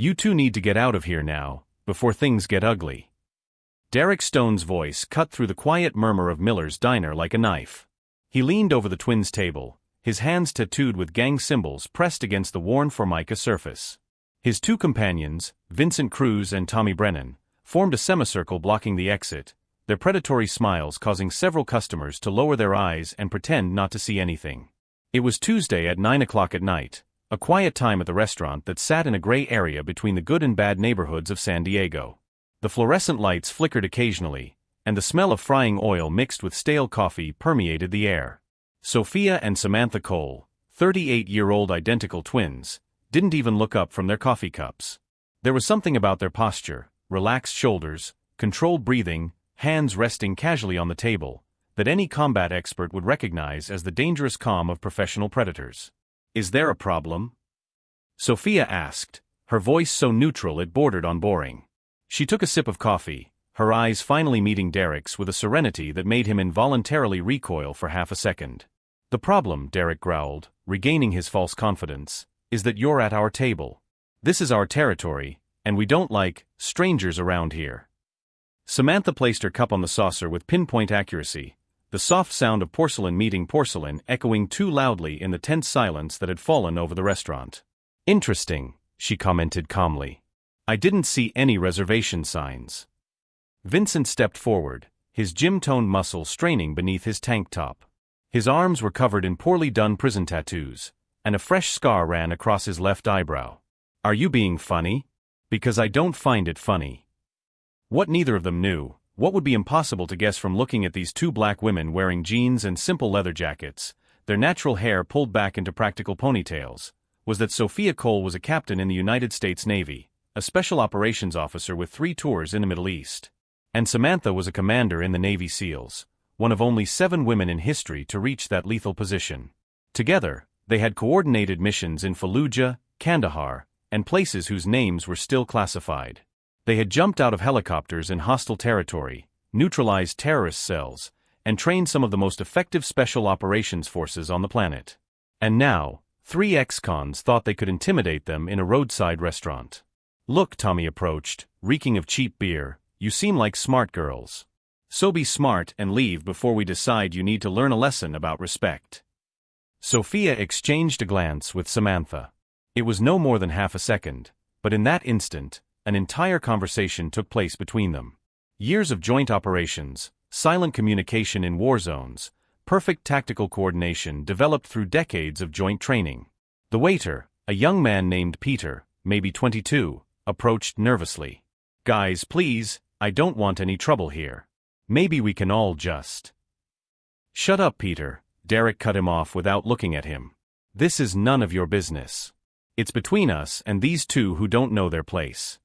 You two need to get out of here now, before things get ugly. Derek Stone's voice cut through the quiet murmur of Miller's diner like a knife. He leaned over the twins' table, his hands tattooed with gang symbols pressed against the worn Formica surface. His two companions, Vincent Cruz and Tommy Brennan, formed a semicircle blocking the exit, their predatory smiles causing several customers to lower their eyes and pretend not to see anything. It was Tuesday at 9 o'clock at night, a quiet time at the restaurant that sat in a gray area between the good and bad neighborhoods of San Diego. The fluorescent lights flickered occasionally, and the smell of frying oil mixed with stale coffee permeated the air. Sophia and Samantha Cole, 38-year-old identical twins, didn't even look up from their coffee cups. There was something about their posture, relaxed shoulders, controlled breathing, hands resting casually on the table, that any combat expert would recognize as the dangerous calm of professional predators. "Is there a problem?" Sophia asked, her voice so neutral it bordered on boring. She took a sip of coffee, her eyes finally meeting Derek's with a serenity that made him involuntarily recoil for half a second. "The problem," Derek growled, regaining his false confidence, "is that you're at our table. This is our territory, and we don't like strangers around here." Samantha placed her cup on the saucer with pinpoint accuracy, the soft sound of porcelain meeting porcelain echoing too loudly in the tense silence that had fallen over the restaurant. "Interesting," she commented calmly. "I didn't see any reservation signs." Vincent stepped forward, his gym-toned muscles straining beneath his tank top. His arms were covered in poorly done prison tattoos, and a fresh scar ran across his left eyebrow. "Are you being funny? Because I don't find it funny." What neither of them knew, what would be impossible to guess from looking at these two black women wearing jeans and simple leather jackets, their natural hair pulled back into practical ponytails, was that Sophia Cole was a captain in the United States Navy, a special operations officer with 3 tours in the Middle East. And Samantha was a commander in the Navy SEALs, one of only 7 women in history to reach that lethal position. Together, they had coordinated missions in Fallujah, Kandahar, and places whose names were still classified. They had jumped out of helicopters in hostile territory, neutralized terrorist cells, and trained some of the most effective special operations forces on the planet. And now, 3 ex-cons thought they could intimidate them in a roadside restaurant. "Look," Tommy approached, reeking of cheap beer, "you seem like smart girls. So be smart and leave before we decide you need to learn a lesson about respect." Sophia exchanged a glance with Samantha. It was no more than half a second, but in that instant, an entire conversation took place between them. Years of joint operations, silent communication in war zones, perfect tactical coordination developed through decades of joint training. The waiter, a young man named Peter, maybe 22, approached nervously. "Guys, please, I don't want any trouble here. Maybe we can all just—" "Shut up, Peter," Derek cut him off without looking at him. "This is none of your business. It's between us and these two who don't know their place."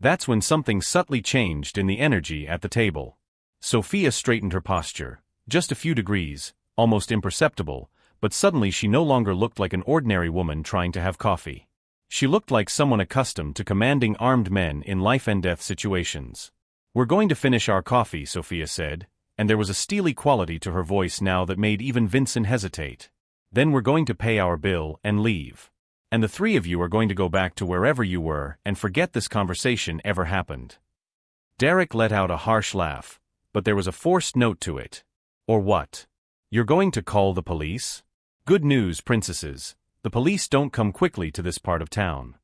That's when something subtly changed in the energy at the table. Sophia straightened her posture, just a few degrees, almost imperceptible, but suddenly she no longer looked like an ordinary woman trying to have coffee. She looked like someone accustomed to commanding armed men in life-and-death situations. "We're going to finish our coffee," Sophia said, and there was a steely quality to her voice now that made even Vincent hesitate. "Then we're going to pay our bill and leave. And the 3 of you are going to go back to wherever you were and forget this conversation ever happened." Derek let out a harsh laugh, but there was a forced note to it. "Or what? You're going to call the police? Good news, princesses. The police don't come quickly to this part of town."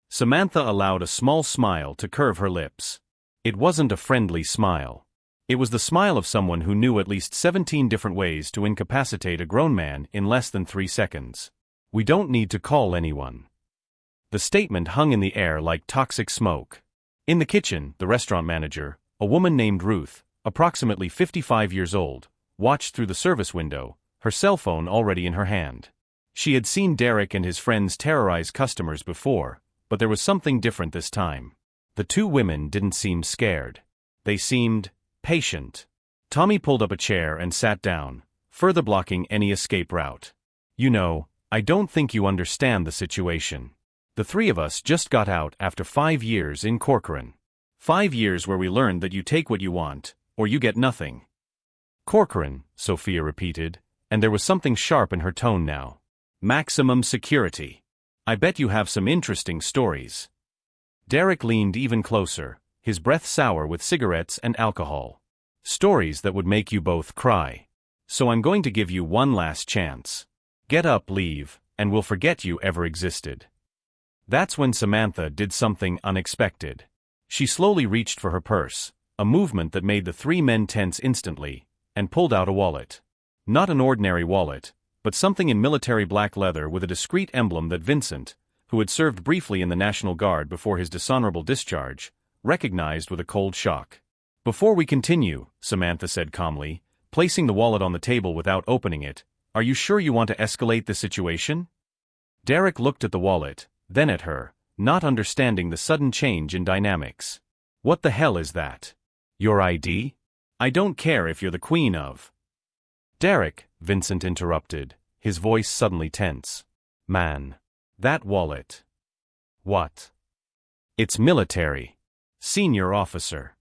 Samantha allowed a small smile to curve her lips. It wasn't a friendly smile. It was the smile of someone who knew at least 17 different ways to incapacitate a grown man in less than 3 seconds. "We don't need to call anyone." The statement hung in the air like toxic smoke. In the kitchen, the restaurant manager, a woman named Ruth, approximately 55 years old, watched through the service window, her cell phone already in her hand. She had seen Derek and his friends terrorize customers before, but there was something different this time. The 2 women didn't seem scared. They seemed patient. Tommy pulled up a chair and sat down, further blocking any escape route. "You know, I don't think you understand the situation. The 3 of us just got out after 5 years in Corcoran. 5 years where we learned that you take what you want, or you get nothing." "Corcoran," Sophia repeated, and there was something sharp in her tone now. "Maximum security. I bet you have some interesting stories." Derek leaned even closer, his breath sour with cigarettes and alcohol. Stories that would make you both cry. So I'm going to give you one last chance. Get up, leave, and we'll forget you ever existed. That's when Samantha did something unexpected. She slowly reached for her purse, a movement that made the three men tense instantly, and pulled out a wallet. Not an ordinary wallet, but something in military black leather with a discreet emblem that Vincent, who had served briefly in the National Guard before his dishonorable discharge, recognized with a cold shock. Before we continue, Samantha said calmly, placing the wallet on the table without opening it, are you sure you want to escalate the situation? Derek looked at the wallet, then at her, not understanding the sudden change in dynamics. What the hell is that? Your ID? I don't care if you're the queen of. Derek, Vincent interrupted, his voice suddenly tense. Man. That wallet. What? It's military. Senior officer.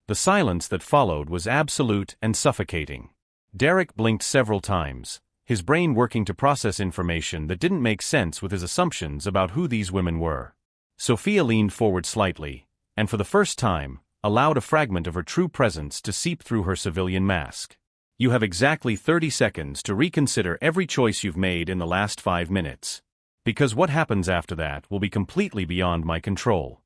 The silence that followed was absolute and suffocating. Derek blinked several times, his brain working to process information that didn't make sense with his assumptions about who these women were. Sophia leaned forward slightly, and for the first time, allowed a fragment of her true presence to seep through her civilian mask. You have exactly 30 seconds to reconsider every choice you've made in the last 5 minutes. Because what happens after that will be completely beyond my control.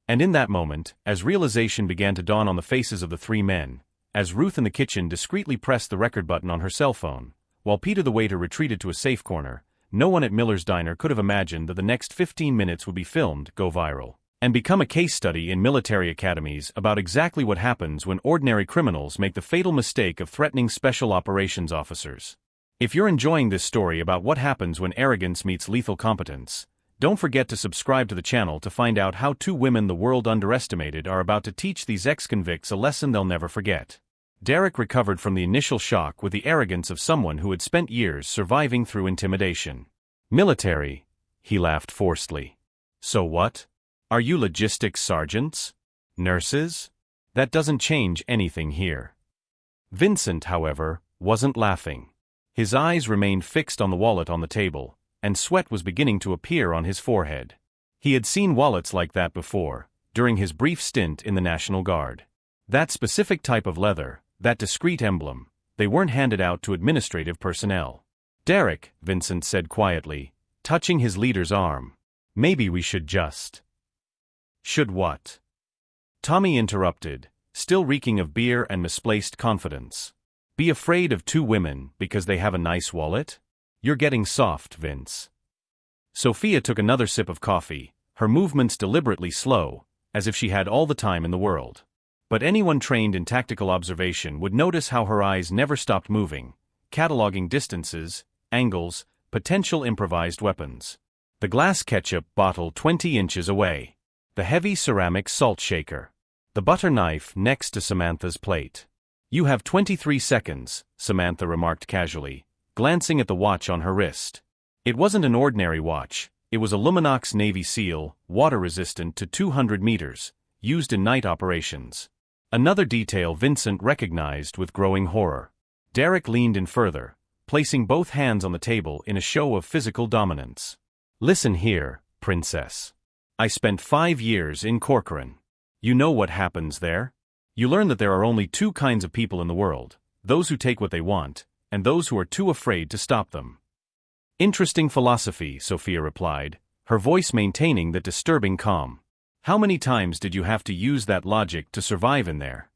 And in that moment, as realization began to dawn on the faces of the three men, as Ruth in the kitchen discreetly pressed the record button on her cell phone, while Peter the waiter retreated to a safe corner, no one at Miller's Diner could have imagined that the next 15 minutes would be filmed, go viral, and become a case study in military academies about exactly what happens when ordinary criminals make the fatal mistake of threatening special operations officers. If you're enjoying this story about what happens when arrogance meets lethal competence, don't forget to subscribe to the channel to find out how two women the world underestimated are about to teach these ex-convicts a lesson they'll never forget. Derek recovered from the initial shock with the arrogance of someone who had spent years surviving through intimidation. Military, he laughed forcedly. So what? Are you logistics sergeants? Nurses? That doesn't change anything here. Vincent, however, wasn't laughing. His eyes remained fixed on the wallet on the table, and sweat was beginning to appear on his forehead. He had seen wallets like that before, during his brief stint in the National Guard. That specific type of leather, that discreet emblem, they weren't handed out to administrative personnel. Derek, Vincent said quietly, touching his leader's arm. Maybe we should just. Should what? Tommy interrupted, still reeking of beer and misplaced confidence. Be afraid of two women because they have a nice wallet? You're getting soft, Vince. Sophia took another sip of coffee, her movements deliberately slow, as if she had all the time in the world. But anyone trained in tactical observation would notice how her eyes never stopped moving, cataloging distances, angles, potential improvised weapons. The glass ketchup bottle 20 inches away. The heavy ceramic salt shaker. The butter knife next to Samantha's plate. You have 23 seconds, Samantha remarked casually, glancing at the watch on her wrist. It wasn't an ordinary watch, it was a Luminox Navy SEAL, water-resistant to 200 meters, used in night operations. Another detail Vincent recognized with growing horror. Derek leaned in further, placing both hands on the table in a show of physical dominance. Listen here, princess. I spent 5 years in Corcoran. You know what happens there? You learn that there are only two kinds of people in the world, those who take what they want, and those who are too afraid to stop them. Interesting philosophy, Sophia replied, her voice maintaining that disturbing calm. How many times did you have to use that logic to survive in there?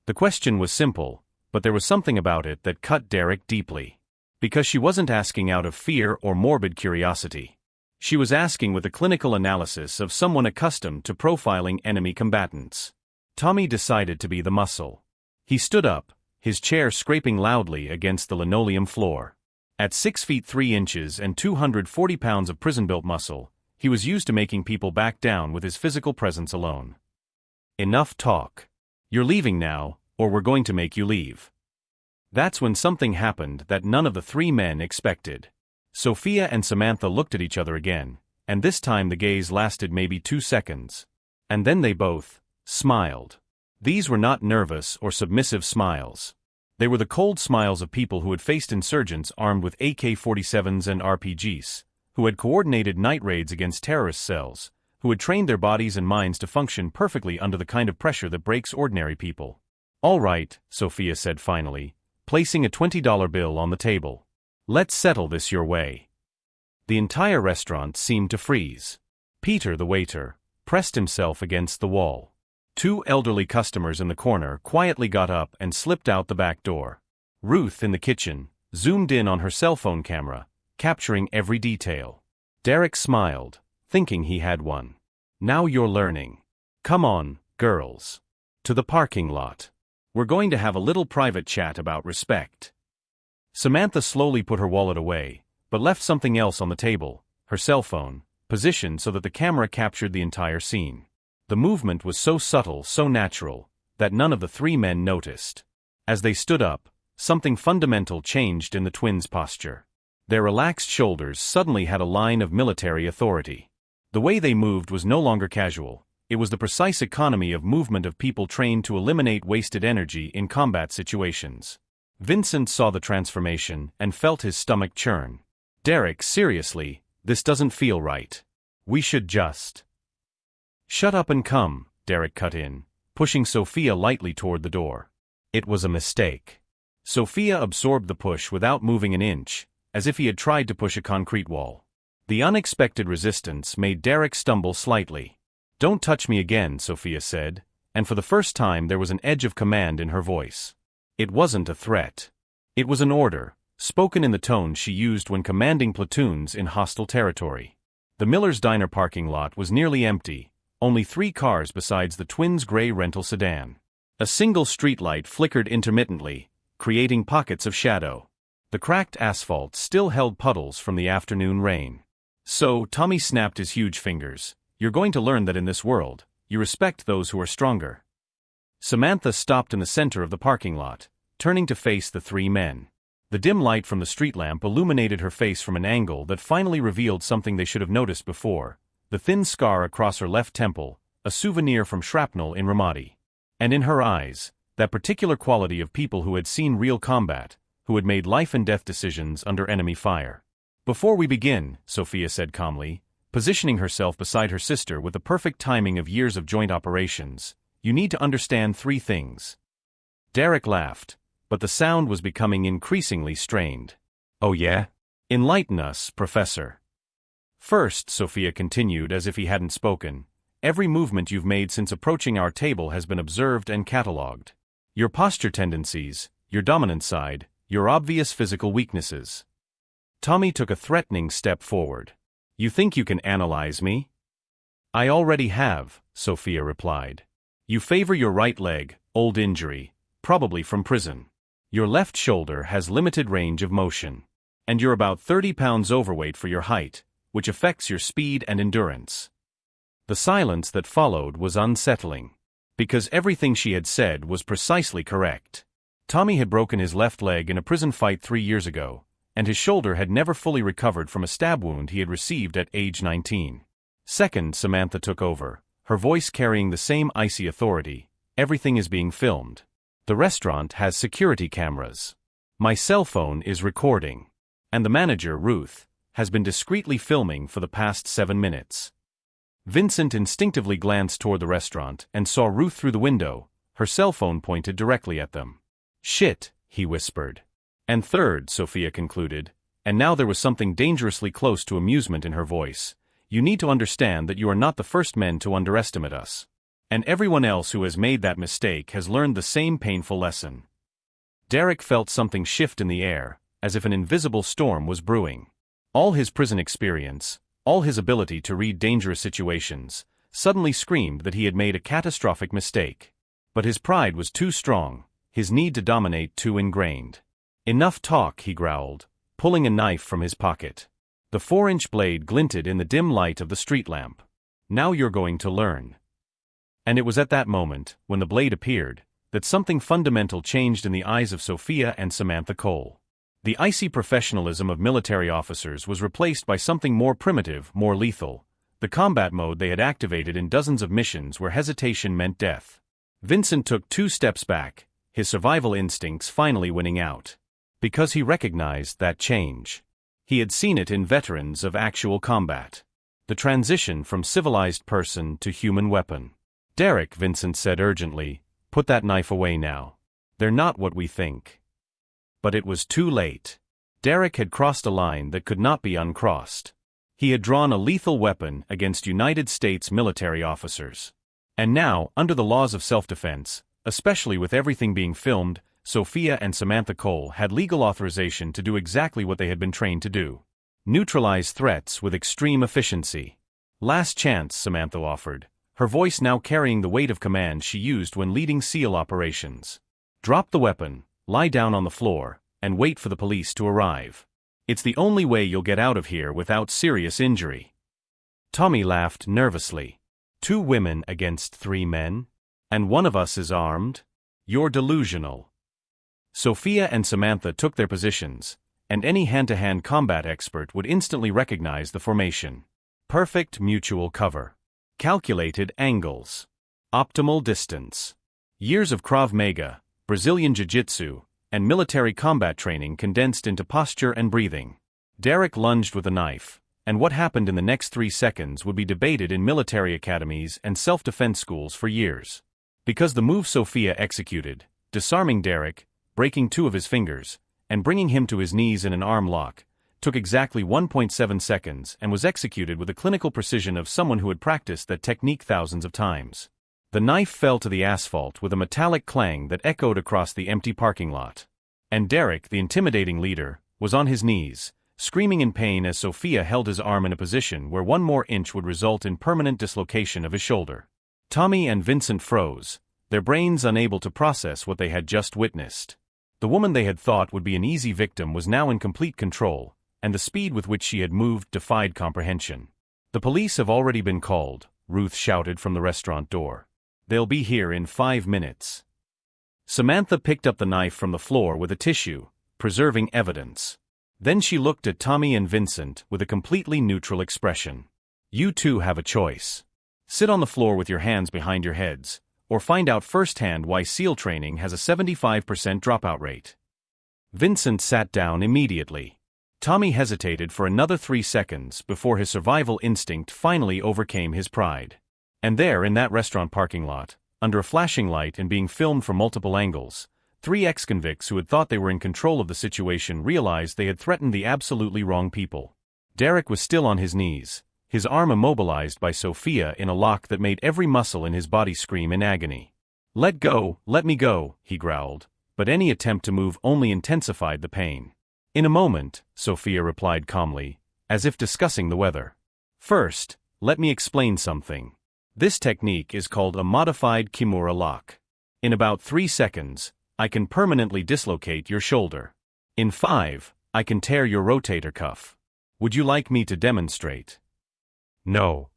The question was simple, but there was something about it that cut Derek deeply. Because she wasn't asking out of fear or morbid curiosity. She was asking with a clinical analysis of someone accustomed to profiling enemy combatants. Tommy decided to be the muscle. He stood up, his chair scraping loudly against the linoleum floor. At 6 feet 3 inches and 240 pounds of prison-built muscle, he was used to making people back down with his physical presence alone. Enough talk. You're leaving now, or we're going to make you leave. That's when something happened that none of the three men expected. Sophia and Samantha looked at each other again, and this time the gaze lasted maybe 2 seconds. And then they both smiled. These were not nervous or submissive smiles. They were the cold smiles of people who had faced insurgents armed with AK-47s and RPGs, who had coordinated night raids against terrorist cells, who had trained their bodies and minds to function perfectly under the kind of pressure that breaks ordinary people. "All right," Sophia said finally, placing a $20 bill on the table. "Let's settle this your way." The entire restaurant seemed to freeze. Peter, the waiter, pressed himself against the wall. Two elderly customers in the corner quietly got up and slipped out the back door. Ruth, in the kitchen, zoomed in on her cell phone camera, capturing every detail. Derek smiled, thinking he had one. "Now you're learning. Come on, girls. To the parking lot. We're going to have a little private chat about respect." Samantha slowly put her wallet away, but left something else on the table, her cell phone, positioned so that the camera captured the entire scene. The movement was so subtle, so natural, that none of the three men noticed. As they stood up, something fundamental changed in the twins' posture. Their relaxed shoulders suddenly had a line of military authority. The way they moved was no longer casual. It was the precise economy of movement of people trained to eliminate wasted energy in combat situations. Vincent saw the transformation and felt his stomach churn. "Derek, seriously, this doesn't feel right. We should just..." "Shut up and come," Derek cut in, pushing Sophia lightly toward the door. It was a mistake. Sophia absorbed the push without moving an inch, as if he had tried to push a concrete wall. The unexpected resistance made Derek stumble slightly. "Don't touch me again," Sophia said, and for the first time there was an edge of command in her voice. It wasn't a threat. It was an order, spoken in the tone she used when commanding platoons in hostile territory. The Miller's Diner parking lot was nearly empty, only 3 cars besides the twins' gray rental sedan. A single streetlight flickered intermittently, creating pockets of shadow. The cracked asphalt still held puddles from the afternoon rain. "So," Tommy snapped his huge fingers, "you're going to learn that in this world, you respect those who are stronger." Samantha stopped in the center of the parking lot, turning to face the 3 men. The dim light from the street lamp illuminated her face from an angle that finally revealed something they should have noticed before: the thin scar across her left temple, a souvenir from shrapnel in Ramadi. And in her eyes, that particular quality of people who had seen real combat, who had made life-and-death decisions under enemy fire. "Before we begin," Sophia said calmly, positioning herself beside her sister with the perfect timing of years of joint operations, "you need to understand 3 things." Derek laughed, but the sound was becoming increasingly strained. "Oh yeah? Enlighten us, Professor." "First," Sophia continued as if he hadn't spoken, "every movement you've made since approaching our table has been observed and catalogued. Your posture tendencies, your dominant side, your obvious physical weaknesses." Tommy took a threatening step forward. "You think you can analyze me?" "I already have," Sophia replied. "You favor your right leg, old injury, probably from prison. Your left shoulder has limited range of motion. And you're about 30 pounds overweight for your height, which affects your speed and endurance." The silence that followed was unsettling, because everything she had said was precisely correct. Tommy had broken his left leg in a prison fight 3 years ago, and his shoulder had never fully recovered from a stab wound he had received at age 19. "Second," Samantha took over, her voice carrying the same icy authority, "everything is being filmed. The restaurant has security cameras. My cell phone is recording. And the manager, Ruth, has been discreetly filming for the past 7 minutes." Vincent instinctively glanced toward the restaurant and saw Ruth through the window, her cell phone pointed directly at them. "Shit," he whispered. "And third," Sophia concluded, and now there was something dangerously close to amusement in her voice, "you need to understand that you are not the first men to underestimate us. And everyone else who has made that mistake has learned the same painful lesson." Derek felt something shift in the air, as if an invisible storm was brewing. All his prison experience, all his ability to read dangerous situations, suddenly screamed that he had made a catastrophic mistake. But his pride was too strong, his need to dominate too ingrained. "Enough talk," he growled, pulling a knife from his pocket. The 4-inch blade glinted in the dim light of the street lamp. "Now you're going to learn." And it was at that moment, when the blade appeared, that something fundamental changed in the eyes of Sophia and Samantha Cole. The icy professionalism of military officers was replaced by something more primitive, more lethal: the combat mode they had activated in dozens of missions where hesitation meant death. Vincent took 2 steps back, his survival instincts finally winning out. Because he recognized that change. He had seen it in veterans of actual combat. The transition from civilized person to human weapon. Derek, Vincent said urgently, put that knife away now. They're not what we think. But it was too late. Derek had crossed a line that could not be uncrossed. He had drawn a lethal weapon against United States military officers. And now, under the laws of self-defense, especially with everything being filmed, Sophia and Samantha Cole had legal authorization to do exactly what they had been trained to do. Neutralize threats with extreme efficiency. Last chance, Samantha offered, her voice now carrying the weight of command she used when leading SEAL operations. Drop the weapon, lie down on the floor, and wait for the police to arrive. It's the only way you'll get out of here without serious injury. Tommy laughed nervously. 2 women against 3 men? And one of us is armed? You're delusional. Sophia and Samantha took their positions, and any hand-to-hand combat expert would instantly recognize the formation. Perfect mutual cover. Calculated angles. Optimal distance. Years of Krav Maga, Brazilian Jiu-Jitsu, and military combat training condensed into posture and breathing. Derek lunged with a knife, and what happened in the next 3 seconds would be debated in military academies and self-defense schools for years. Because the move Sophia executed, disarming Derek, breaking 2 of his fingers, and bringing him to his knees in an arm lock, took exactly 1.7 seconds and was executed with the clinical precision of someone who had practiced that technique thousands of times. The knife fell to the asphalt with a metallic clang that echoed across the empty parking lot. And Derek, the intimidating leader, was on his knees, screaming in pain as Sophia held his arm in a position where 1 more inch would result in permanent dislocation of his shoulder. Tommy and Vincent froze, their brains unable to process what they had just witnessed. The woman they had thought would be an easy victim was now in complete control, and the speed with which she had moved defied comprehension. The police have already been called, Ruth shouted from the restaurant door. They'll be here in 5 minutes. Samantha picked up the knife from the floor with a tissue, preserving evidence. Then she looked at Tommy and Vincent with a completely neutral expression. You 2 have a choice. Sit on the floor with your hands behind your heads, or find out firsthand why SEAL training has a 75% dropout rate. Vincent sat down immediately. Tommy hesitated for another 3 seconds before his survival instinct finally overcame his pride. And there in that restaurant parking lot, under a flashing light and being filmed from multiple angles, 3 ex-convicts who had thought they were in control of the situation realized they had threatened the absolutely wrong people. Derek was still on his knees, his arm immobilized by Sophia in a lock that made every muscle in his body scream in agony. Let go, let me go, he growled, but any attempt to move only intensified the pain. In a moment, Sophia replied calmly, as if discussing the weather. First, let me explain something. This technique is called a modified Kimura lock. In about 3 seconds, I can permanently dislocate your shoulder. In 5, I can tear your rotator cuff. Would you like me to demonstrate? No.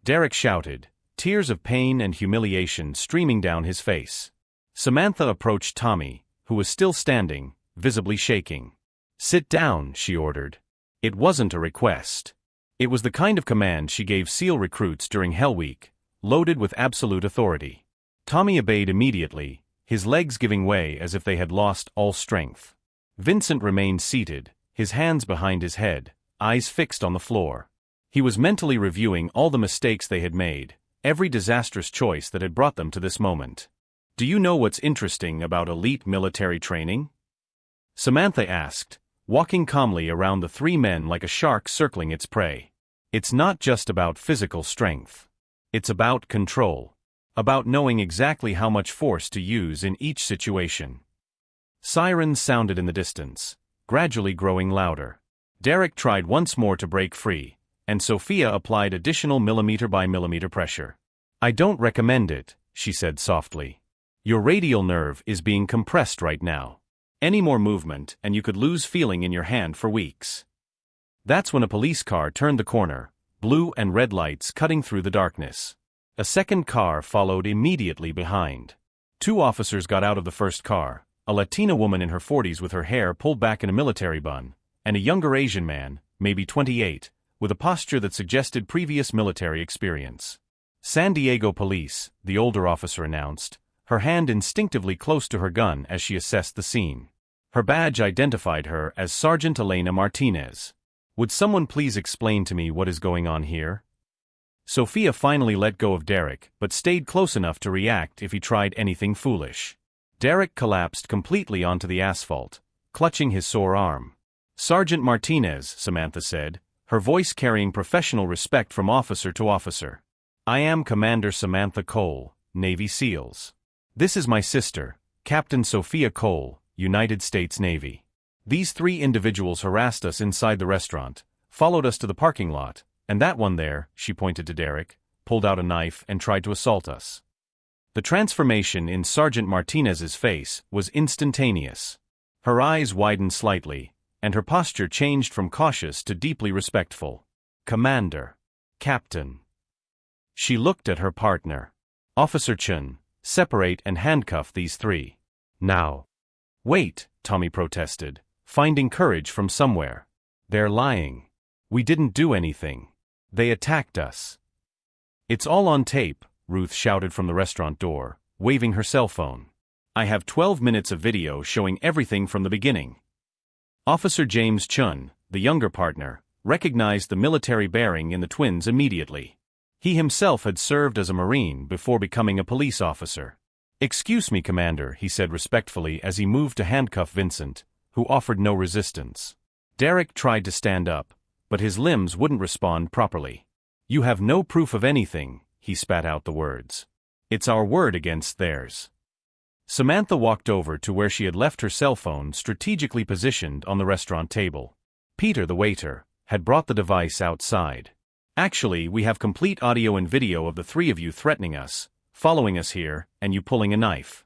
Derek shouted, tears of pain and humiliation streaming down his face. Samantha approached Tommy, who was still standing, visibly shaking. Sit down, she ordered. It wasn't a request. It was the kind of command she gave SEAL recruits during Hell Week, loaded with absolute authority. Tommy obeyed immediately, his legs giving way as if they had lost all strength. Vincent remained seated, his hands behind his head, eyes fixed on the floor. He was mentally reviewing all the mistakes they had made, every disastrous choice that had brought them to this moment. Do you know what's interesting about elite military training? Samantha asked, walking calmly around the 3 men like a shark circling its prey. It's not just about physical strength. It's about control. About knowing exactly how much force to use in each situation. Sirens sounded in the distance, gradually growing louder. Derek tried once more to break free, and Sophia applied additional millimeter-by-millimeter pressure. I don't recommend it, she said softly. Your radial nerve is being compressed right now. Any more movement and you could lose feeling in your hand for weeks. That's when a police car turned the corner, blue and red lights cutting through the darkness. A second car followed immediately behind. 2 officers got out of the first car, a Latina woman in her 40s with her hair pulled back in a military bun, and a younger Asian man, maybe 28, with a posture that suggested previous military experience. San Diego Police, the older officer announced, her hand instinctively close to her gun as she assessed the scene. Her badge identified her as Sergeant Elena Martinez. Would someone please explain to me what is going on here? Sophia finally let go of Derek, but stayed close enough to react if he tried anything foolish. Derek collapsed completely onto the asphalt, clutching his sore arm. "Sergeant Martinez," Samantha said, her voice carrying professional respect from officer to officer. "I am Commander Samantha Cole, Navy SEALs. This is my sister, Captain Sophia Cole, United States Navy. These 3 individuals harassed us inside the restaurant, followed us to the parking lot, and that one there," she pointed to Derek, pulled out a knife and tried to assault us. The transformation in Sergeant Martinez's face was instantaneous. Her eyes widened slightly, and her posture changed from cautious to deeply respectful. "Commander. Captain." She looked at her partner. "Officer Chun, separate and handcuff these 3. Now." "Wait," Tommy protested, finding courage from somewhere. "They're lying. We didn't do anything. They attacked us." "It's all on tape," Ruth shouted from the restaurant door, waving her cell phone. "I have 12 minutes of video showing everything from the beginning." Officer James Chun, the younger partner, recognized the military bearing in the twins immediately. He himself had served as a Marine before becoming a police officer. "Excuse me, Commander," he said respectfully as he moved to handcuff Vincent, who offered no resistance. Derek tried to stand up, but his limbs wouldn't respond properly. "You have no proof of anything," he spat out the words. "It's our word against theirs." Samantha walked over to where she had left her cell phone strategically positioned on the restaurant table. Peter, the waiter, had brought the device outside. "Actually, we have complete audio and video of the 3 of you threatening us, following us here, and you pulling a knife."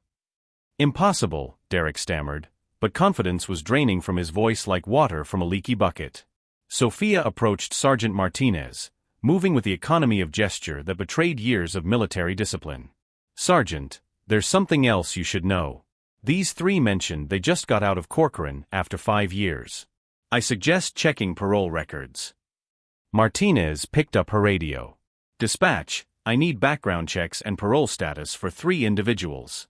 "Impossible," Derek stammered, but confidence was draining from his voice like water from a leaky bucket. Sophia approached Sergeant Martinez, moving with the economy of gesture that betrayed years of military discipline. "Sergeant, there's something else you should know. These 3 mentioned they just got out of Corcoran after 5 years. I suggest checking parole records." Martinez picked up her radio. "Dispatch, I need background checks and parole status for 3 individuals."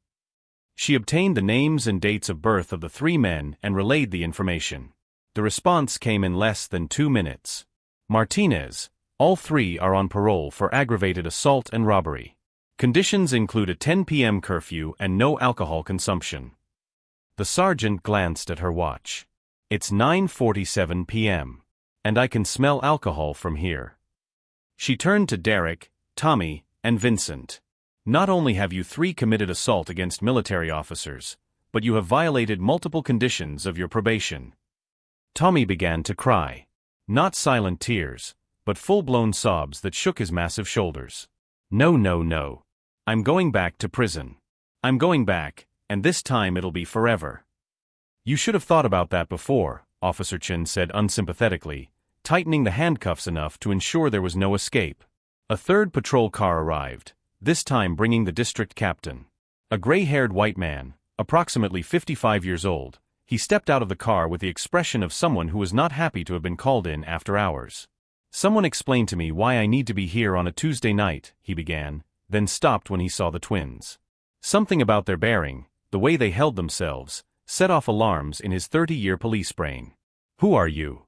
She obtained the names and dates of birth of the 3 men and relayed the information. The response came in less than 2 minutes. "Martinez, all 3 are on parole for aggravated assault and robbery. Conditions include a 10 p.m. curfew and no alcohol consumption." The sergeant glanced at her watch. "It's 9:47 p.m. and I can smell alcohol from here." She turned to Derek, Tommy, and Vincent. "Not only have you 3 committed assault against military officers, but you have violated multiple conditions of your probation." Tommy began to cry. Not silent tears, but full-blown sobs that shook his massive shoulders. "No, no, no. I'm going back to prison. I'm going back, and this time it'll be forever." "You should have thought about that before," Officer Chin said unsympathetically, tightening the handcuffs enough to ensure there was no escape. A 3rd patrol car arrived, this time bringing the district captain. A gray-haired white man, approximately 55 years old, he stepped out of the car with the expression of someone who was not happy to have been called in after hours. "Someone explain to me why I need to be here on a Tuesday night," he began, then stopped when he saw the twins. Something about their bearing, the way they held themselves, set off alarms in his 30-year police brain. "Who are you?"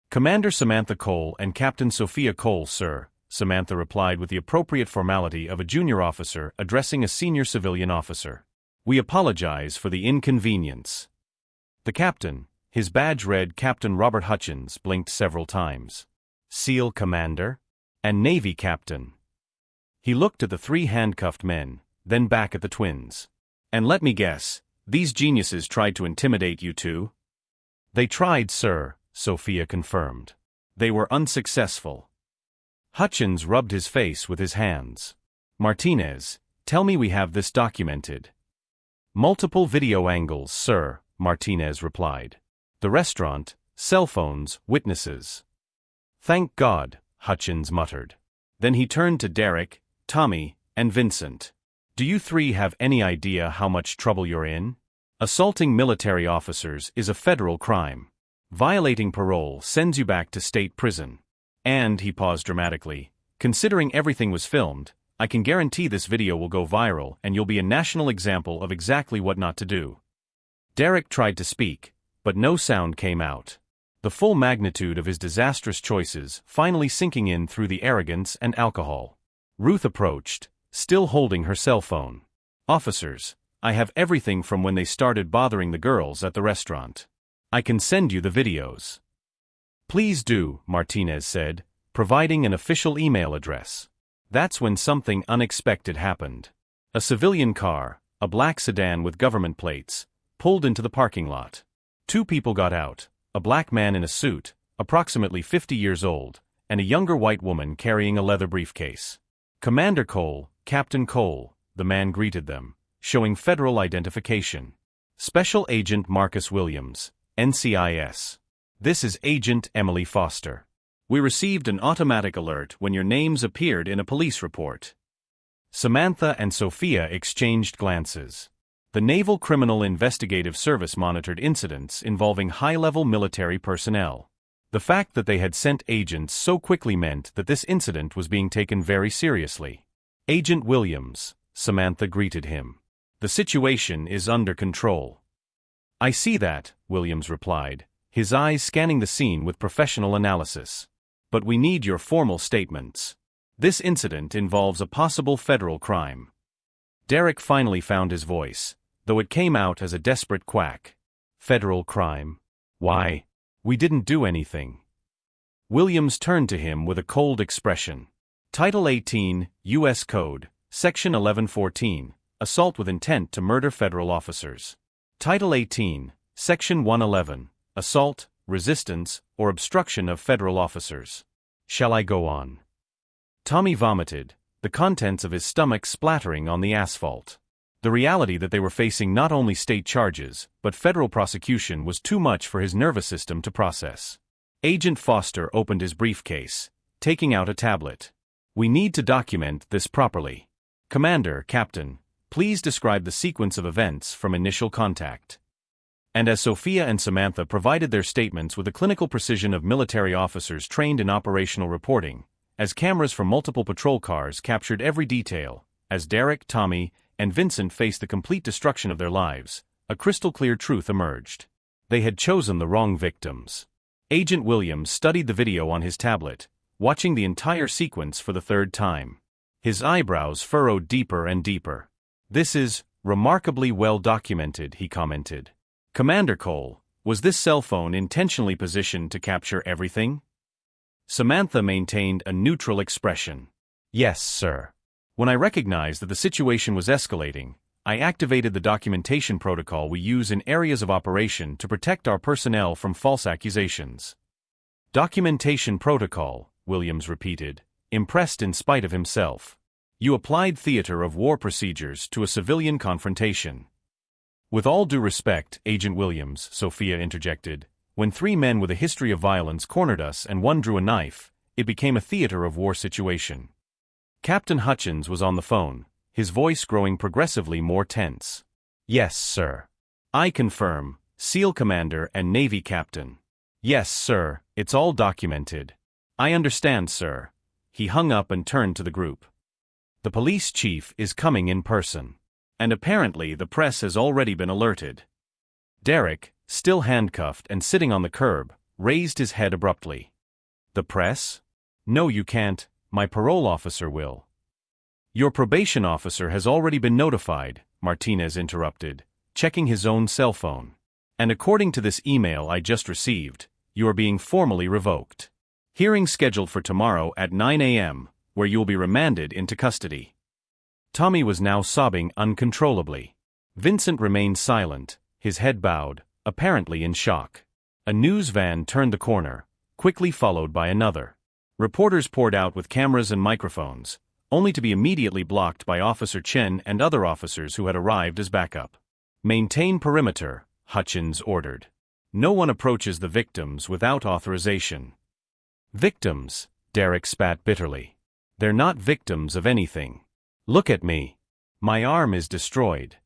"Commander Samantha Cole and Captain Sophia Cole, sir," Samantha replied with the appropriate formality of a junior officer addressing a senior civilian officer. "We apologize for the inconvenience." The captain, his badge read Captain Robert Hutchins, blinked several times. "SEAL Commander? And Navy Captain?" He looked at the 3 handcuffed men, then back at the twins. "And let me guess, these geniuses tried to intimidate you too?" "They tried, sir," Sophia confirmed. "They were unsuccessful." Hutchins rubbed his face with his hands. "Martinez, tell me we have this documented." "Multiple video angles, sir," Martinez replied. "The restaurant, cell phones, witnesses." "Thank God," Hutchins muttered. Then he turned to Derek, Tommy, and Vincent. "Do you 3 have any idea how much trouble you're in? Assaulting military officers is a federal crime. Violating parole sends you back to state prison. And," he paused dramatically, "considering everything was filmed, I can guarantee this video will go viral and you'll be a national example of exactly what not to do." Derek tried to speak, but no sound came out. the full magnitude of his disastrous choices finally sinking in through the arrogance and alcohol. Ruth approached, still holding her cell phone. "Officers, I have everything from when they started bothering the girls at the restaurant. I can send you the videos." "Please do," Martinez said, providing an official email address. That's when something unexpected happened. A civilian car, a black sedan with government plates, pulled into the parking lot. Two people got out, a black man in a suit, approximately 50 years old, and a younger white woman carrying a leather briefcase. "Commander Cole, Captain Cole," the man greeted them, showing federal identification. "Special Agent Marcus Williams, NCIS. This is Agent Emily Foster. We received an automatic alert when your names appeared in a police report." Samantha and Sophia exchanged glances. The Naval Criminal Investigative Service monitored incidents involving high-level military personnel. The fact that they had sent agents so quickly meant that this incident was being taken very seriously. "Agent Williams," Samantha greeted him. "The situation is under control." "I see that," Williams replied, his eyes scanning the scene with professional analysis. "But we need your formal statements. This incident involves a possible federal crime." Derek finally found his voice, though it came out as a desperate quack. "Federal crime? Why? We didn't do anything." Williams turned to him with a cold expression. "Title 18, U.S. Code, Section 1114, Assault with intent to murder federal officers. Title 18, Section 111, Assault, resistance, or obstruction of federal officers. Shall I go on?" Tommy vomited, the contents of his stomach splattering on the asphalt. The reality that they were facing not only state charges, but federal prosecution was too much for his nervous system to process. Agent Foster opened his briefcase, taking out a tablet. "We need to document this properly. Commander, Captain, please describe the sequence of events from initial contact." And as Sophia and Samantha provided their statements with the clinical precision of military officers trained in operational reporting, as cameras from multiple patrol cars captured every detail, as Derek, Tommy, and Vincent faced the complete destruction of their lives, a crystal-clear truth emerged. They had chosen the wrong victims. Agent Williams studied the video on his tablet, watching the entire sequence for the third time. His eyebrows furrowed deeper and deeper. "This is remarkably well documented," he commented. "Commander Cole, was this cell phone intentionally positioned to capture everything?" Samantha maintained a neutral expression. "Yes, sir. When I recognized that the situation was escalating, I activated the documentation protocol we use in areas of operation to protect our personnel from false accusations." "Documentation protocol," Williams repeated, impressed in spite of himself. "You applied theater of war procedures to a civilian confrontation." "With all due respect, Agent Williams," Sophia interjected, "when three men with a history of violence cornered us and one drew a knife, it became a theater of war situation." Captain Hutchins was on the phone, his voice growing progressively more tense. "Yes, sir. I confirm, SEAL Commander and Navy Captain." "Yes, sir, it's all documented." "I understand, sir." He hung up and turned to the group. "The police chief is coming in person. And apparently the press has already been alerted." Derek, still handcuffed and sitting on the curb, raised his head abruptly. "The press? No, you can't. My parole officer will." "Your probation officer has already been notified," Martinez interrupted, checking his own cell phone. "And according to this email I just received, you are being formally revoked. Hearing scheduled for tomorrow at 9 a.m., where you will be remanded into custody." Tommy was now sobbing uncontrollably. Vincent remained silent, his head bowed, apparently in shock. A news van turned the corner, quickly followed by another. Reporters poured out with cameras and microphones, only to be immediately blocked by Officer Chen and other officers who had arrived as backup. "Maintain perimeter," Hutchins ordered. "No one approaches the victims without authorization." "Victims," Derek spat bitterly. "They're not victims of anything. Look at me. My arm is destroyed."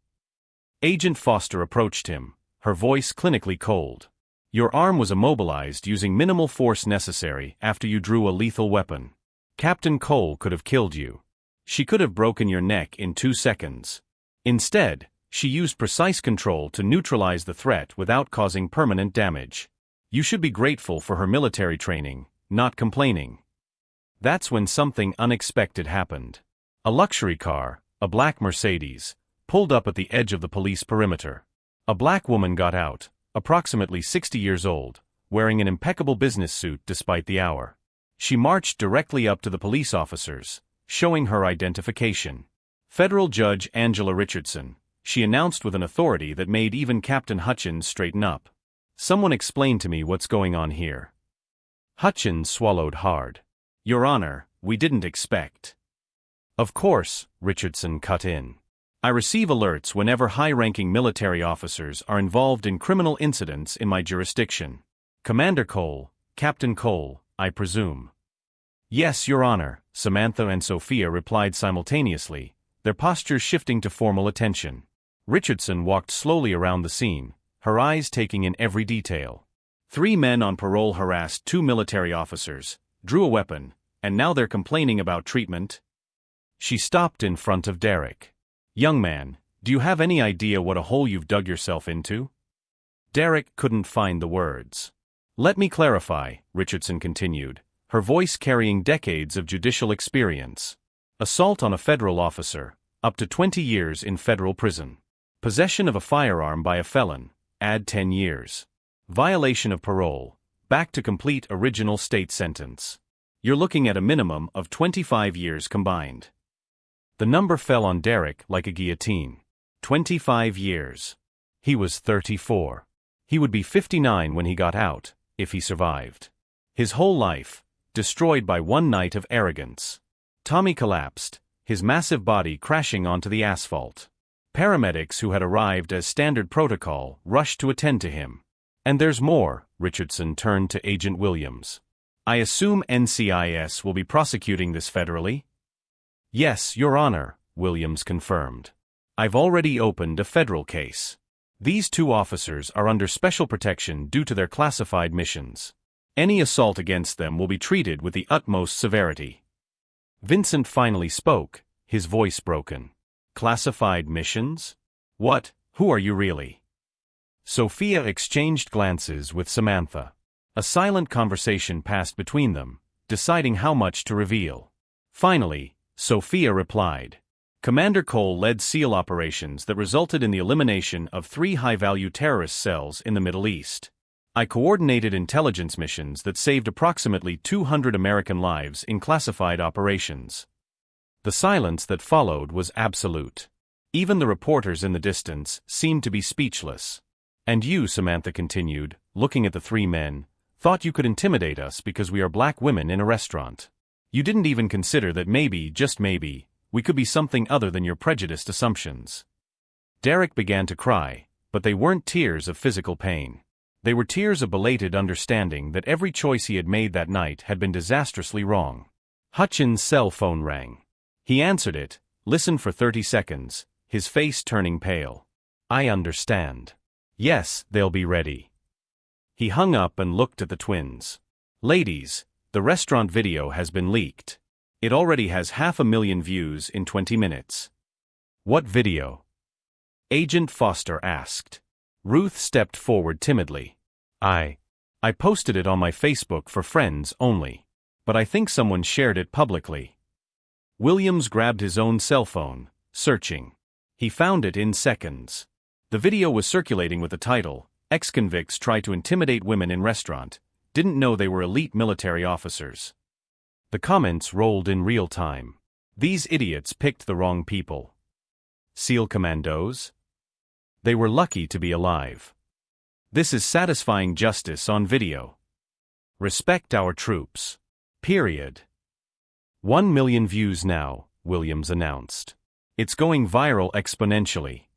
Agent Foster approached him, her voice clinically cold. "Your arm was immobilized using minimal force necessary after you drew a lethal weapon. Captain Cole could have killed you. She could have broken your neck in 2 seconds. Instead, she used precise control to neutralize the threat without causing permanent damage. You should be grateful for her military training, not complaining. That's when something unexpected happened. A luxury car, a black Mercedes, pulled up at the edge of the police perimeter. A black woman got out, approximately 60 years old, wearing an impeccable business suit despite the hour. She marched directly up to the police officers, showing her identification. Federal Judge Angela Richardson, she announced with an authority that made even Captain Hutchins straighten up. Someone explain to me what's going on here. Hutchins swallowed hard. Your Honor, we didn't expect. Of course, Richardson cut in. I receive alerts whenever high-ranking military officers are involved in criminal incidents in my jurisdiction. Commander Cole, Captain Cole, I presume. Yes, Your Honor, Samantha and Sophia replied simultaneously, their postures shifting to formal attention. Richardson walked slowly around the scene, her eyes taking in every detail. 3 men on parole harassed 2 military officers, drew a weapon, and now they're complaining about treatment? She stopped in front of Derek. Young man, do you have any idea what a hole you've dug yourself into? Derek couldn't find the words. Let me clarify, Richardson continued, her voice carrying decades of judicial experience. Assault on a federal officer, up to 20 years in federal prison. Possession of a firearm by a felon, add 10 years. Violation of parole, back to complete original state sentence. You're looking at a minimum of 25 years combined. The number fell on Derek like a guillotine. 25 years. He was 34. He would be 59 when he got out, if he survived. His whole life, destroyed by one night of arrogance. Tommy collapsed, his massive body crashing onto the asphalt. Paramedics who had arrived as standard protocol rushed to attend to him. And there's more, Richardson turned to Agent Williams. I assume NCIS will be prosecuting this federally? Yes, Your Honor, Williams confirmed. I've already opened a federal case. These 2 officers are under special protection due to their classified missions. Any assault against them will be treated with the utmost severity. Vincent finally spoke, his voice broken. Classified missions? What? Who are you really? Sophia exchanged glances with Samantha. A silent conversation passed between them, deciding how much to reveal. Finally, Sophia replied. Commander Cole led SEAL operations that resulted in the elimination of 3 high-value terrorist cells in the Middle East. I coordinated intelligence missions that saved approximately 200 American lives in classified operations. The silence that followed was absolute. Even the reporters in the distance seemed to be speechless. And you, Samantha continued, looking at the 3 men, thought you could intimidate us because we are black women in a restaurant. You didn't even consider that maybe, just maybe, we could be something other than your prejudiced assumptions. Derek began to cry, but they weren't tears of physical pain. They were tears of belated understanding that every choice he had made that night had been disastrously wrong. Hutchins' cell phone rang. He answered it, listened for 30 seconds, his face turning pale. I understand. Yes, they'll be ready. He hung up and looked at the twins. Ladies, the restaurant video has been leaked. It already has 500,000 views in 20 minutes. What video? Agent Foster asked. Ruth stepped forward timidly. I posted it on my Facebook for friends only. But I think someone shared it publicly. Williams grabbed his own cell phone, searching. He found it in seconds. The video was circulating with the title, Ex-convicts try to intimidate women in restaurant, didn't know they were elite military officers. The comments rolled in real time. These idiots picked the wrong people. SEAL commandos? They were lucky to be alive. This is satisfying justice on video. Respect our troops. Period. 1 million views now, Williams announced. It's going viral exponentially.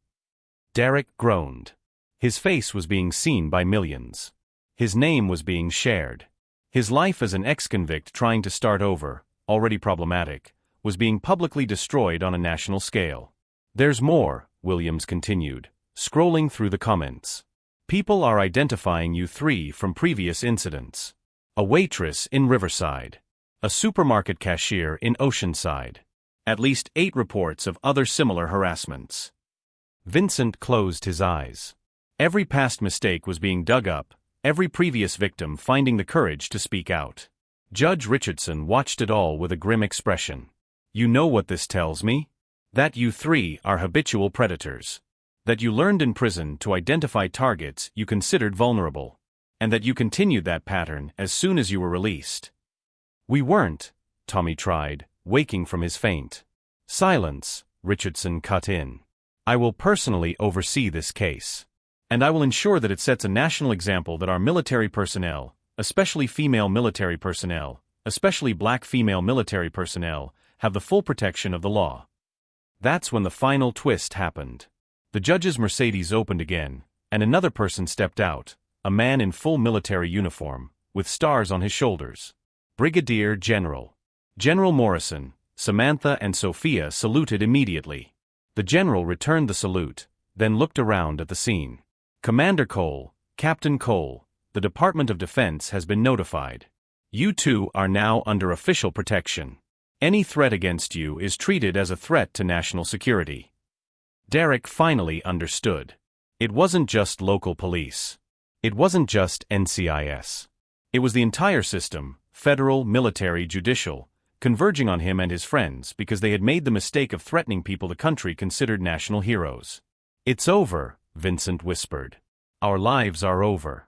Derek groaned. His face was being seen by millions. His name was being shared. His life as an ex-convict trying to start over, already problematic, was being publicly destroyed on a national scale. There's more, Williams continued, scrolling through the comments. People are identifying you 3 from previous incidents. A waitress in Riverside. A supermarket cashier in Oceanside. At least 8 reports of other similar harassments. Vincent closed his eyes. Every past mistake was being dug up, every previous victim finding the courage to speak out. Judge Richardson watched it all with a grim expression. You know what this tells me? That you three are habitual predators. That you learned in prison to identify targets you considered vulnerable. And that you continued that pattern as soon as you were released. We weren't, Tommy tried, waking from his faint. Silence, Richardson cut in. I will personally oversee this case. And I will ensure that it sets a national example that our military personnel, especially female military personnel, especially black female military personnel, have the full protection of the law. That's when the final twist happened. The judge's Mercedes opened again, and another person stepped out, a man in full military uniform, with stars on his shoulders. Brigadier General. General Morrison, Samantha and Sophia saluted immediately. The general returned the salute, then looked around at the scene. Commander Cole, Captain Cole, the Department of Defense has been notified. You two are now under official protection. Any threat against you is treated as a threat to national security. Derek finally understood. It wasn't just local police. It wasn't just NCIS. It was the entire system, federal, military, judicial, converging on him and his friends because they had made the mistake of threatening people the country considered national heroes. It's over, Vincent whispered. Our lives are over.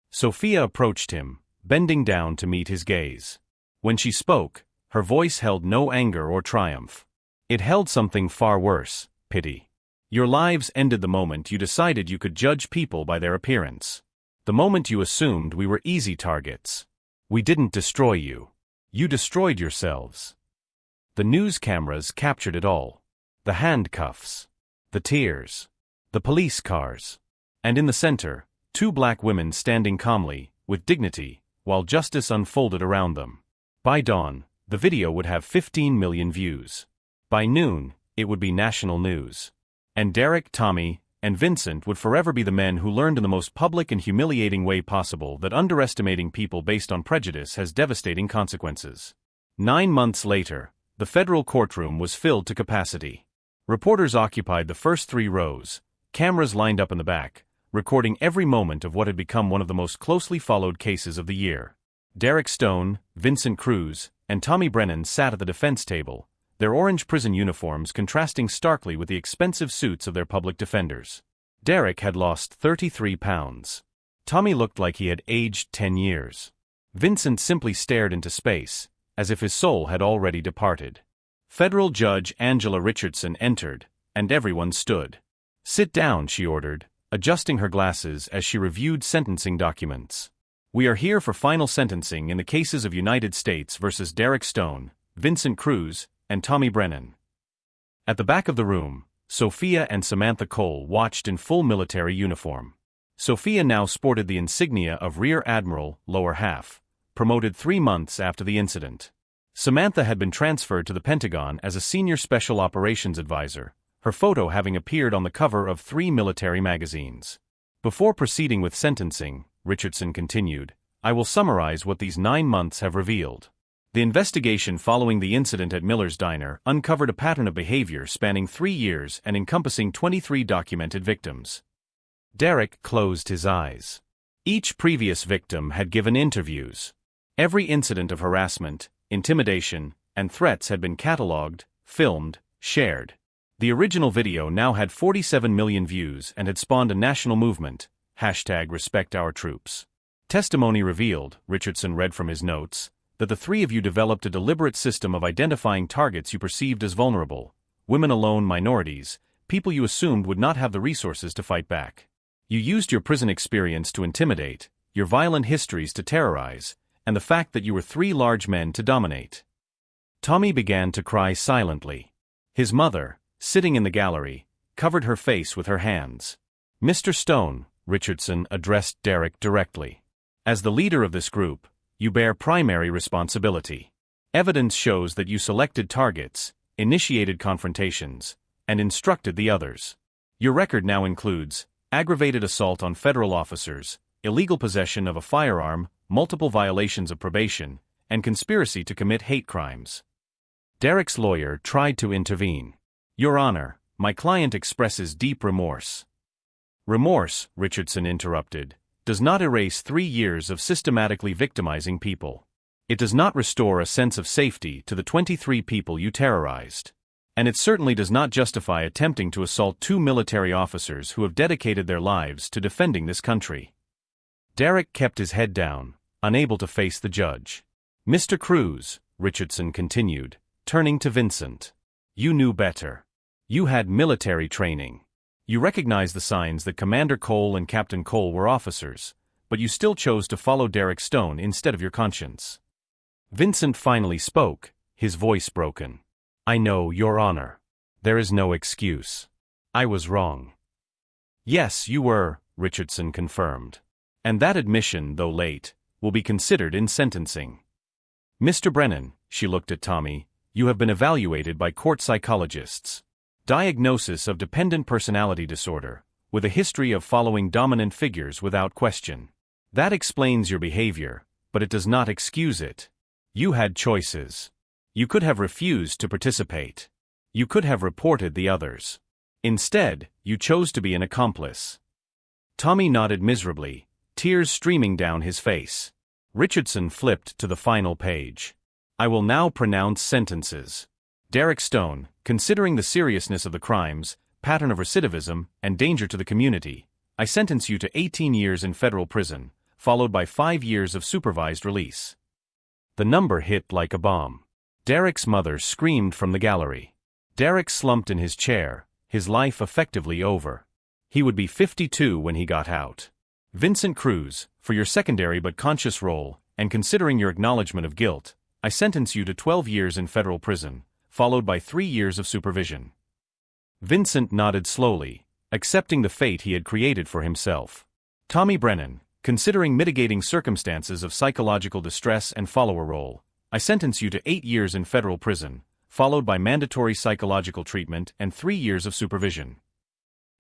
Sophia approached him, bending down to meet his gaze. When she spoke, her voice held no anger or triumph. It held something far worse, pity. Your lives ended the moment you decided you could judge people by their appearance. The moment you assumed we were easy targets. We didn't destroy you. You destroyed yourselves. The news cameras captured it all. The handcuffs. The tears. The police cars. And in the center, two black women standing calmly, with dignity, while justice unfolded around them. By dawn, the video would have 15 million views. By noon, it would be national news. And Derek, Tommy, and Vincent would forever be the men who learned in the most public and humiliating way possible that underestimating people based on prejudice has devastating consequences. 9 months later, the federal courtroom was filled to capacity. Reporters occupied the first 3 rows, cameras lined up in the back, recording every moment of what had become one of the most closely followed cases of the year. Derek Stone, Vincent Cruz, and Tommy Brennan sat at the defense table, their orange prison uniforms contrasting starkly with the expensive suits of their public defenders. Derek had lost 33 pounds. Tommy looked like he had aged 10 years. Vincent simply stared into space, as if his soul had already departed. Federal Judge Angela Richardson entered, and everyone stood. Sit down, she ordered, adjusting her glasses as she reviewed sentencing documents. We are here for final sentencing in the cases of United States versus Derek Stone, Vincent Cruz, and Tommy Brennan. At the back of the room, Sophia and Samantha Cole watched in full military uniform. Sophia now sported the insignia of Rear Admiral, lower half, promoted 3 months after the incident. Samantha had been transferred to the Pentagon as a senior special operations advisor, her photo having appeared on the cover of 3 military magazines. Before proceeding with sentencing, Richardson continued, I will summarize what these 9 months have revealed. The investigation following the incident at Miller's Diner uncovered a pattern of behavior spanning 3 years and encompassing 23 documented victims. Derek closed his eyes. Each previous victim had given interviews. Every incident of harassment, intimidation, and threats had been catalogued, filmed, shared. The original video now had 47 million views and had spawned a national movement, #RespectOurTroops. Testimony revealed, Richardson read from his notes, that the 3 of you developed a deliberate system of identifying targets you perceived as vulnerable, women alone, minorities, people you assumed would not have the resources to fight back. You used your prison experience to intimidate, your violent histories to terrorize, and the fact that you were 3 large men to dominate. Tommy began to cry silently. His mother, sitting in the gallery, covered her face with her hands. Mr. Stone, Richardson addressed Derek directly. As the leader of this group, you bear primary responsibility. Evidence shows that you selected targets, initiated confrontations, and instructed the others. Your record now includes aggravated assault on federal officers, illegal possession of a firearm, multiple violations of probation, and conspiracy to commit hate crimes. Derek's lawyer tried to intervene. Your Honor, my client expresses deep remorse. Remorse, Richardson interrupted. does not erase 3 years of systematically victimizing people. It does not restore a sense of safety to the 23 people you terrorized. And it certainly does not justify attempting to assault 2 military officers who have dedicated their lives to defending this country. Derek kept his head down, unable to face the judge. Mr. Cruz, Richardson continued, turning to Vincent. You knew better. You had military training. You recognized the signs that Commander Cole and Captain Cole were officers, but you still chose to follow Derek Stone instead of your conscience. Vincent finally spoke, his voice broken. I know, Your Honor. There is no excuse. I was wrong. Yes, you were, Richardson confirmed. And that admission, though late, will be considered in sentencing. Mr. Brennan, she looked at Tommy, you have been evaluated by court psychologists. Diagnosis of dependent personality disorder, with a history of following dominant figures without question. That explains your behavior, but it does not excuse it. You had choices. You could have refused to participate. You could have reported the others. Instead, you chose to be an accomplice. Tommy nodded miserably, tears streaming down his face. Richardson flipped to the final page. I will now pronounce sentences. Derek Stone, considering the seriousness of the crimes, pattern of recidivism, and danger to the community, I sentence you to 18 years in federal prison, followed by 5 years of supervised release. The number hit like a bomb. Derek's mother screamed from the gallery. Derek slumped in his chair, his life effectively over. He would be 52 when he got out. Vincent Cruz, for your secondary but conscious role, and considering your acknowledgement of guilt, I sentence you to 12 years in federal prison, followed by 3 years of supervision. Vincent nodded slowly, accepting the fate he had created for himself. Tommy Brennan, considering mitigating circumstances of psychological distress and follower role, I sentence you to 8 years in federal prison, followed by mandatory psychological treatment and 3 years of supervision.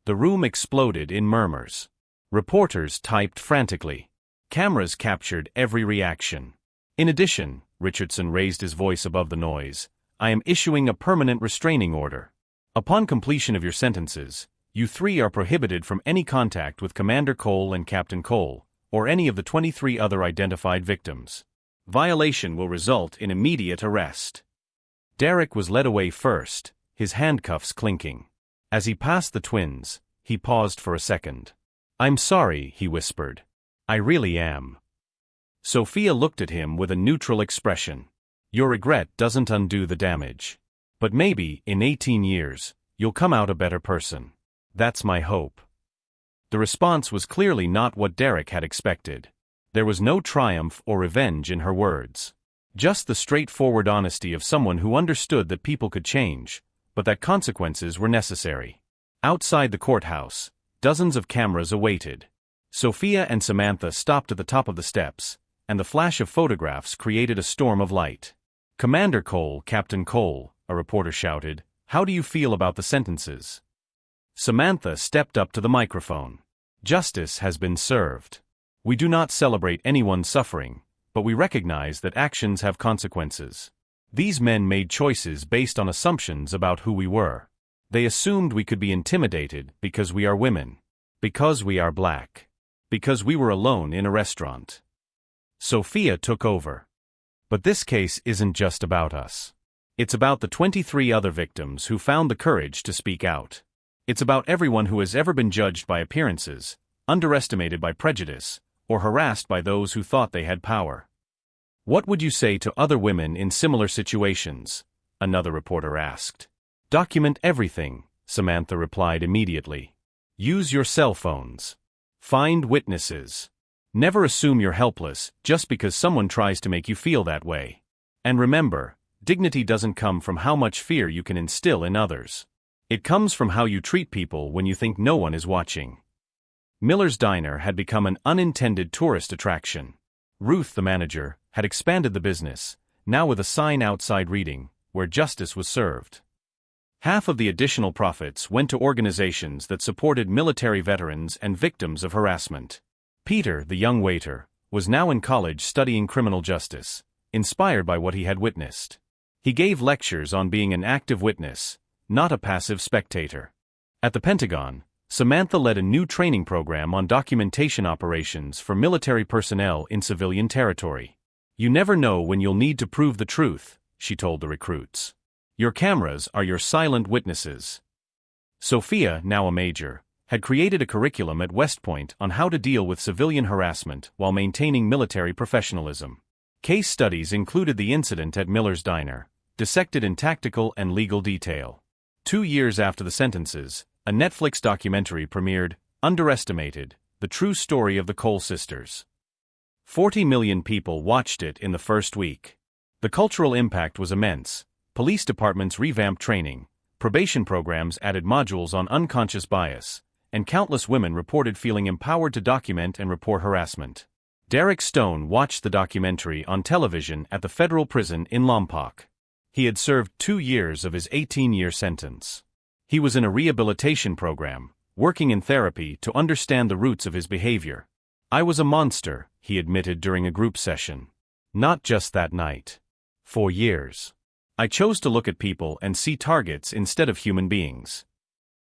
The room exploded in murmurs. Reporters typed frantically. Cameras captured every reaction. In addition, Richardson raised his voice above the noise, I am issuing a permanent restraining order. Upon completion of your sentences, you 3 are prohibited from any contact with Commander Cole and Captain Cole, or any of the 23 other identified victims. Violation will result in immediate arrest. Derek was led away first, his handcuffs clinking. As he passed the twins, he paused for a second. I'm sorry, he whispered. I really am. Sophia looked at him with a neutral expression. Your regret doesn't undo the damage. But maybe, in 18 years, you'll come out a better person. That's my hope. The response was clearly not what Derek had expected. There was no triumph or revenge in her words. Just the straightforward honesty of someone who understood that people could change, but that consequences were necessary. Outside the courthouse, dozens of cameras awaited. Sophia and Samantha stopped at the top of the steps, and the flash of photographs created a storm of light. Commander Cole, Captain Cole, a reporter shouted, how do you feel about the sentences? Samantha stepped up to the microphone. Justice has been served. We do not celebrate anyone suffering, but we recognize that actions have consequences. These men made choices based on assumptions about who we were. They assumed we could be intimidated because we are women, because we are black, because we were alone in a restaurant. Sophia took over. But this case isn't just about us. It's about the 23 other victims who found the courage to speak out. It's about everyone who has ever been judged by appearances, underestimated by prejudice, or harassed by those who thought they had power. What would you say to other women in similar situations? Another reporter asked. Document everything, Samantha replied immediately. Use your cell phones. Find witnesses. Never assume you're helpless just because someone tries to make you feel that way. And remember, dignity doesn't come from how much fear you can instill in others. It comes from how you treat people when you think no one is watching. Miller's Diner had become an unintended tourist attraction. Ruth, the manager, had expanded the business, now with a sign outside reading, where justice was served. Half of the additional profits went to organizations that supported military veterans and victims of harassment. Peter, the young waiter, was now in college studying criminal justice, inspired by what he had witnessed. He gave lectures on being an active witness, not a passive spectator. At the Pentagon, Samantha led a new training program on documentation operations for military personnel in civilian territory. "You never know when you'll need to prove the truth," she told the recruits. "Your cameras are your silent witnesses." Sophia, now a major, had created a curriculum at West Point on how to deal with civilian harassment while maintaining military professionalism. Case studies included the incident at Miller's Diner, dissected in tactical and legal detail. 2 years after the sentences, a Netflix documentary premiered, Underestimated, the true story of the Cole sisters. 40 million people watched it in the first week. The cultural impact was immense. Police departments revamped training, probation programs added modules on unconscious bias, and countless women reported feeling empowered to document and report harassment. Derek Stone watched the documentary on television at the federal prison in Lompoc. He had served 2 years of his 18-year sentence. He was in a rehabilitation program, working in therapy to understand the roots of his behavior. "I was a monster," he admitted during a group session. "Not just that night. For years. I chose to look at people and see targets instead of human beings."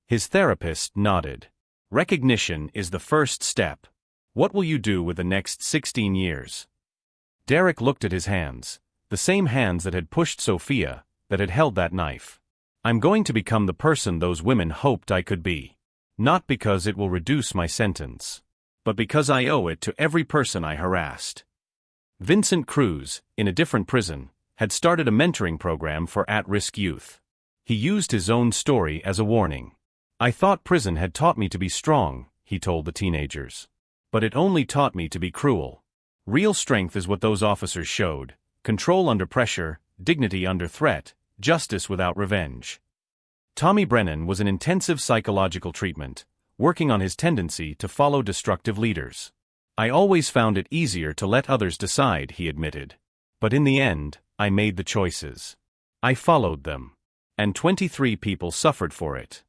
His therapist nodded. "Recognition is the first step. What will you do with the next 16 years?" Derek looked at his hands, the same hands that had pushed Sophia, that had held that knife. "I'm going to become the person those women hoped I could be. Not because it will reduce my sentence, but because I owe it to every person I harassed." Vincent Cruz, in a different prison, had started a mentoring program for at-risk youth. He used his own story as a warning. "I thought prison had taught me to be strong," he told the teenagers. "But it only taught me to be cruel. Real strength is what those officers showed: control under pressure, dignity under threat, justice without revenge." Tommy Brennan was in intensive psychological treatment, working on his tendency to follow destructive leaders. "I always found it easier to let others decide," he admitted. "But in the end, I made the choices. I followed them. And 23 people suffered for it."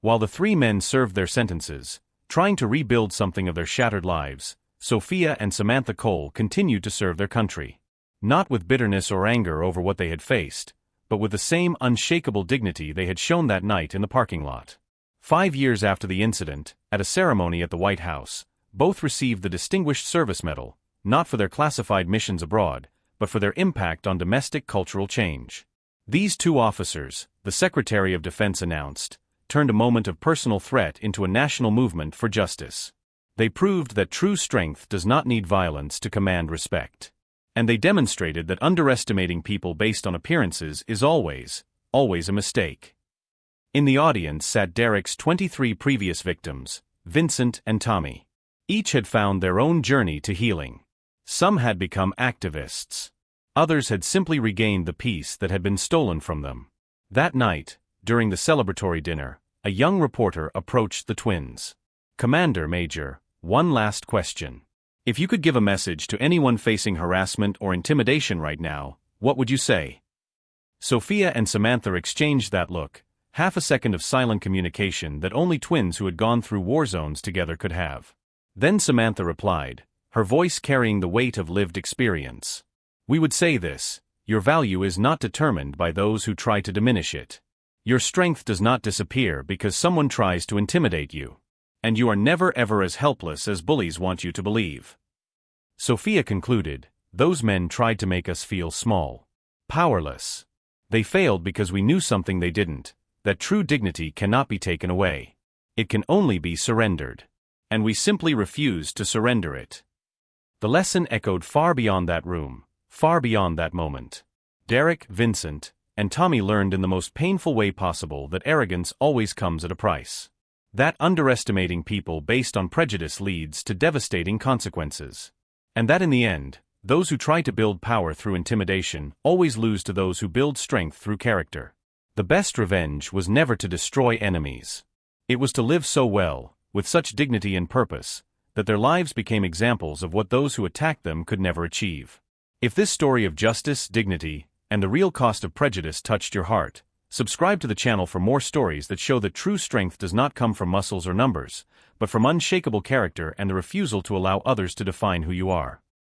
While the 3 men served their sentences, trying to rebuild something of their shattered lives, Sophia and Samantha Cole continued to serve their country. Not with bitterness or anger over what they had faced, but with the same unshakable dignity they had shown that night in the parking lot. 5 years after the incident, at a ceremony at the White House, both received the Distinguished Service Medal, not for their classified missions abroad, but for their impact on domestic cultural change. These 2 officers, the Secretary of Defense announced, turned a moment of personal threat into a national movement for justice. They proved that true strength does not need violence to command respect. And they demonstrated that underestimating people based on appearances is always a mistake. In the audience sat Derek's 23 previous victims, Vincent and Tommy. Each had found their own journey to healing. Some had become activists. Others had simply regained the peace that had been stolen from them. That night, during the celebratory dinner, a young reporter approached the twins. "Commander Major, one last question. If you could give a message to anyone facing harassment or intimidation right now, what would you say?" Sophia and Samantha exchanged that look, half a second of silent communication that only twins who had gone through war zones together could have. Then Samantha replied, her voice carrying the weight of lived experience. "We would say this: your value is not determined by those who try to diminish it. Your strength does not disappear because someone tries to intimidate you. And you are never ever as helpless as bullies want you to believe." Sophia concluded, "Those men tried to make us feel small, powerless. They failed because we knew something they didn't, that true dignity cannot be taken away. It can only be surrendered. And we simply refused to surrender it." The lesson echoed far beyond that room, far beyond that moment. Derek, Vincent, and Tommy learned in the most painful way possible that arrogance always comes at a price. That underestimating people based on prejudice leads to devastating consequences. And that in the end, those who try to build power through intimidation always lose to those who build strength through character. The best revenge was never to destroy enemies. It was to live so well, with such dignity and purpose, that their lives became examples of what those who attacked them could never achieve. If this story of justice, dignity, and the real cost of prejudice touched your heart, subscribe to the channel for more stories that show that true strength does not come from muscles or numbers, but from unshakable character and the refusal to allow others to define who you are.